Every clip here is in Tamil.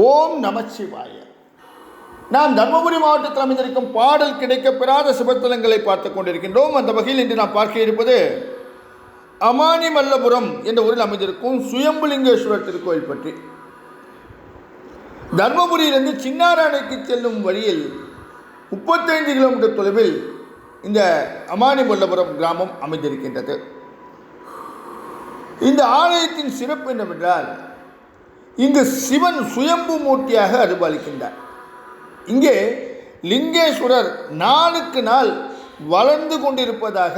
ஓம் நமச்சிவாய. நாம் தர்மபுரி மாவட்டத்தில் அமைந்திருக்கும் பாடல் கிடைக்கப்பெறாத சிவத்தலங்களை பார்த்து கொண்டிருக்கின்றோம். அந்த வகையில் இன்று நாம் பார்க்க இருப்பது அமானிமல்லபுரம் என்ற ஊரில் அமைந்திருக்கும் சுயம்புலிங்கேஸ்வரர் திருக்கோயில் பற்றி. தர்மபுரியிலிருந்து சின்னாராயணைக்கு செல்லும் வழியில் 35 கிலோமீட்டர் தொலைவில் இந்த அமானிமல்லபுரம் கிராமம் அமைந்திருக்கின்றது. இந்த ஆலயத்தின் சிறப்பு என்னவென்றால், இங்கு சிவன் சுயம்பு மூர்த்தியாக அருள்பாலிக்கின்றார். இங்கே லிங்கேஸ்வரர் நாளுக்கு நாள் வளர்ந்து கொண்டிருப்பதாக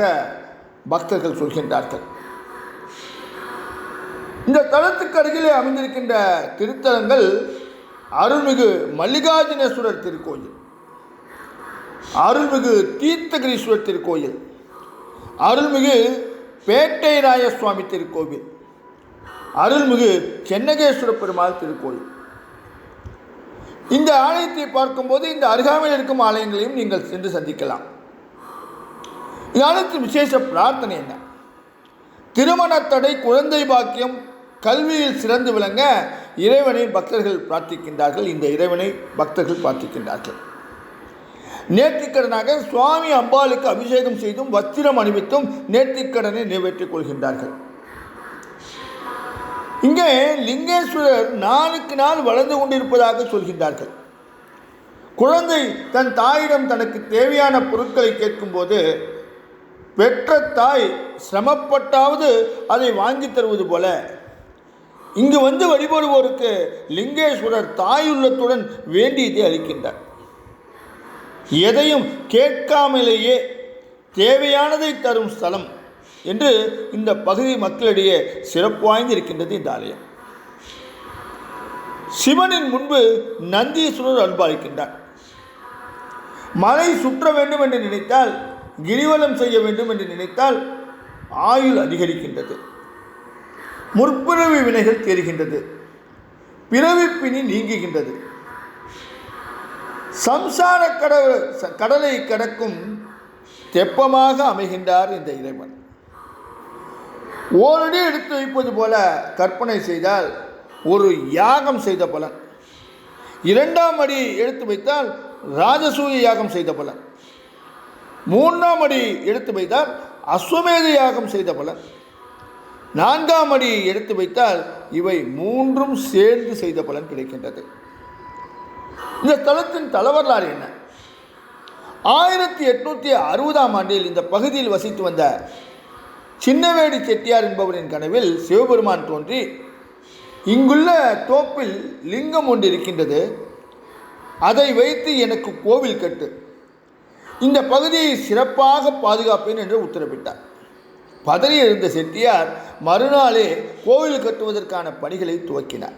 பக்தர்கள் சொல்கின்றார்கள். இந்த தலத்துக்கு அருகிலே அமைந்திருக்கின்ற திருத்தலங்கள் அருள்மிகு மல்லிகார்ஜுனேஸ்வரர் திருக்கோயில், அருள்மிகு தீர்த்தகிரீஸ்வரர் திருக்கோயில், அருள்மிகு பேட்டைராய சுவாமி திருக்கோவில், அருள்மிகு சென்னகேஸ்வர பெருமாள் திருக்கோயில். இந்த ஆலயத்தை பார்க்கும்போது இந்த அருகாமையில் இருக்கும் ஆலயங்களையும் நீங்கள் சென்று சந்திக்கலாம். இந்த ஆலயத்தின் விசேஷ பிரார்த்தனை என்ன? திருமண தடை, குழந்தை பாக்கியம், கல்வியில் சிறந்து விளங்க இறைவனை பக்தர்கள் பிரார்த்திக்கின்றார்கள். இந்த இறைவனை பக்தர்கள் பிரார்த்திக்கின்றார்கள். நேர்த்திக்கடனாக சுவாமி அம்பாளுக்கு அபிஷேகம் செய்தும் வஸ்திரம் அணிவித்தும் நேர்த்திக்கடனை நிறைவேற்றிக் கொள்கின்றார்கள். இங்கே லிங்கேஸ்வரர் நாளுக்கு நாள் வளர்ந்து கொண்டிருப்பதாக சொல்கின்றார்கள். குழந்தை தன் தாயிடம் தனக்கு தேவையான பொருட்களை கேட்கும்போது பெற்ற தாய் சிரமப்பட்டாவது அதை வாங்கி தருவது போல இங்கு வந்து வழிபடுவோருக்கு லிங்கேஸ்வரர் தாயுள்ளத்துடன் வேண்டியதை அளிக்கின்றார். எதையும் கேட்காமலேயே தேவையானதை தரும் ஸ்தலம் என்று இந்த பகுதி மக்களிடையே சிறப்பு வாய்ந்து இருக்கின்றது இந்த ஆலயம். சிவனின் முன்பு நந்தீஸ்வரர் அருள்பாலிக்கின்றார். மலை சுற்ற வேண்டும் என்று நினைத்தால், கிரிவலம் செய்ய வேண்டும் என்று நினைத்தால் ஆயுள் அதிகரிக்கின்றது, முற்பிறவி வினைகள் தீர்கின்றது, பிறவிப்பினி நீங்குகின்றது. சம்சார கடலை கடக்கும் தெப்பமாக அமைகின்றார் இந்த இறைவன். ஓரடி எடுத்து வைப்பது போல கற்பனை செய்தால் ஒரு யாகம் செய்த பலன், 2ஆம் அடி எடுத்து வைத்தால் ராஜசூய யாகம் செய்த பலன், 3ஆம் அடி எடுத்து வைத்தால் அஸ்வமேத யாகம் செய்த பலன், 4ஆம் அடி எடுத்து வைத்தால் இவை 3ம் சேர்ந்து செய்த பலன் கிடைக்கின்றது. இந்த தலத்தின் தலவரலாறு என்ன? 1860ஆம் ஆண்டில் இந்த பகுதியில் வசித்து வந்த சின்னவேடி செட்டியார் என்பவரின் கனவில் சிவபெருமான் தோன்றி, இங்குள்ள தோப்பில் லிங்கம் ஒன்று இருக்கின்றது, அதை வைத்து எனக்கு கோவில் கட்டு, இந்த பகுதியை சிறப்பாக பாதுகாப்பேன் என்று உத்தரவிட்டார். பதறி இருந்த செட்டியார் மறுநாளே கோவில் கட்டுவதற்கான பணிகளை துவக்கினார்.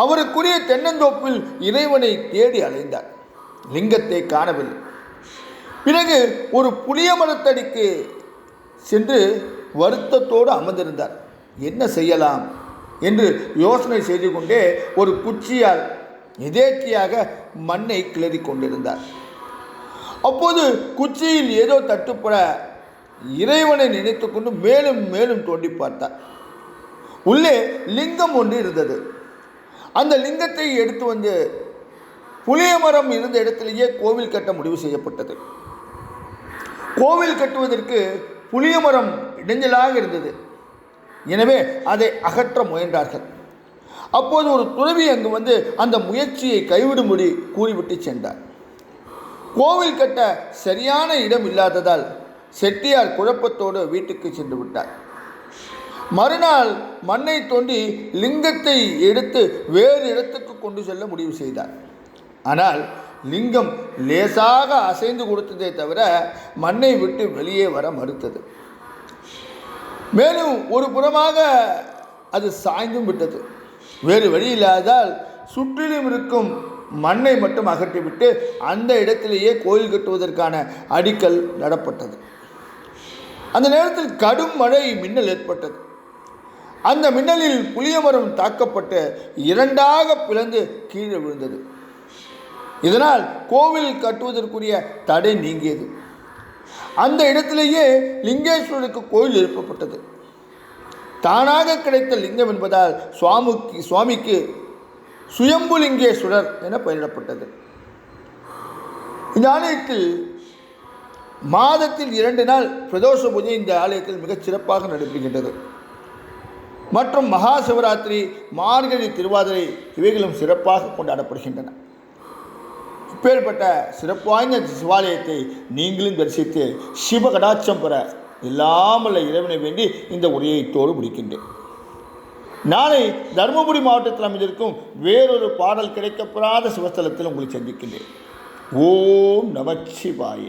அவருக்குரிய தென்னந்தோப்பில் இறைவனை தேடி அலைந்தார். லிங்கத்தை காணவில்லை. பிறகு ஒரு புளிய மரத்தடிக்கு சென்று வருத்தத்தோடு அமர்ந்திருந்தார். என்ன செய்யலாம் என்று யோசனை செய்து கொண்டே ஒரு குச்சியால் எதேச்சியாக மண்ணை கிளறி கொண்டிருந்தார். அப்போது குச்சியில் ஏதோ தட்டுப்பட இறைவனை நினைத்து கொண்டு மேலும் மேலும் தோண்டி பார்த்தார். உள்ளே லிங்கம் ஒன்று இருந்தது. அந்த லிங்கத்தை எடுத்து வந்து புளிய மரம் இருந்த இடத்திலேயே கோவில் கட்ட முடிவு செய்யப்பட்டது. கோவில் கட்டுவதற்கு புளிய மரம் இடைஞ்சலாக இருந்தது. எனவே அதை அகற்ற முயன்றார்கள். அப்போது ஒரு துறவி அங்கு வந்து அந்த முயற்சியை கைவிடும்படி கூறிவிட்டு சென்றார். கோவில் கட்ட சரியான இடம் இல்லாததால் செட்டியார் குழப்பத்தோடு வீட்டுக்கு சென்று விட்டார். மறுநாள் மண்ணை தோண்டி லிங்கத்தை எடுத்து வேறு இடத்துக்கு கொண்டு செல்ல முடிவு செய்தார். ஆனால் லிங்கம் லேசாக அசைந்து கொடுத்ததே தவிர மண்ணை விட்டு வெளியே வர மறுத்தது. மேலும் ஒரு புறமாக அது சாய்ந்தும் விட்டது. வேறு வழி இல்லாததால் சுற்றிலும் இருக்கும் மண்ணை மட்டும் அகற்றிவிட்டு அந்த இடத்திலேயே கோயில் கட்டுவதற்கான அடிக்கல் நடப்பட்டது. அந்த நேரத்தில் கடும் மழை, மின்னல் ஏற்பட்டது. அந்த மின்னலில் புளிய மரம் தாக்கப்பட்டு 2ஆக பிளந்து கீழே விழுந்தது. இதனால் கோவில் கட்டுவதற்குரிய தடை நீங்கியது. அந்த இடத்திலேயே லிங்கேஸ்வரருக்கு கோயில் எழுப்பப்பட்டது. தானாக கிடைத்த லிங்கம் என்பதால் சுவாமிக்கு சுயம்புலிங்கேஸ்வரர் என பெயரிடப்பட்டது. இந்த ஆலயத்தில் மாதத்தில் 2 நாள் பிரதோஷ பூஜை இந்த ஆலயத்தில் மிகச் சிறப்பாக நடைபெறுகின்றது. மற்றும் மகா சிவராத்திரி, மார்கழி திருவாதிரை இவைகளும் சிறப்பாக கொண்டாடப்படுகின்றன. இப்பேற்பட்ட சிறப்பு வாய்ந்த சிவாலயத்தை நீங்களும் தரிசித்து சிவகடாட்சம் பெற இல்லாமல் இறைவனை வேண்டி இந்த உரையைத்தோடு முடிக்கின்றேன். நாளை தருமபுரி மாவட்டத்தில் அமைந்திருக்கும் வேறொரு பாடல் கிடைக்கப்பெறாத சிவஸ்தலத்தில் உங்களை சந்திக்கின்றேன். ஓம் நமச்சிவாய.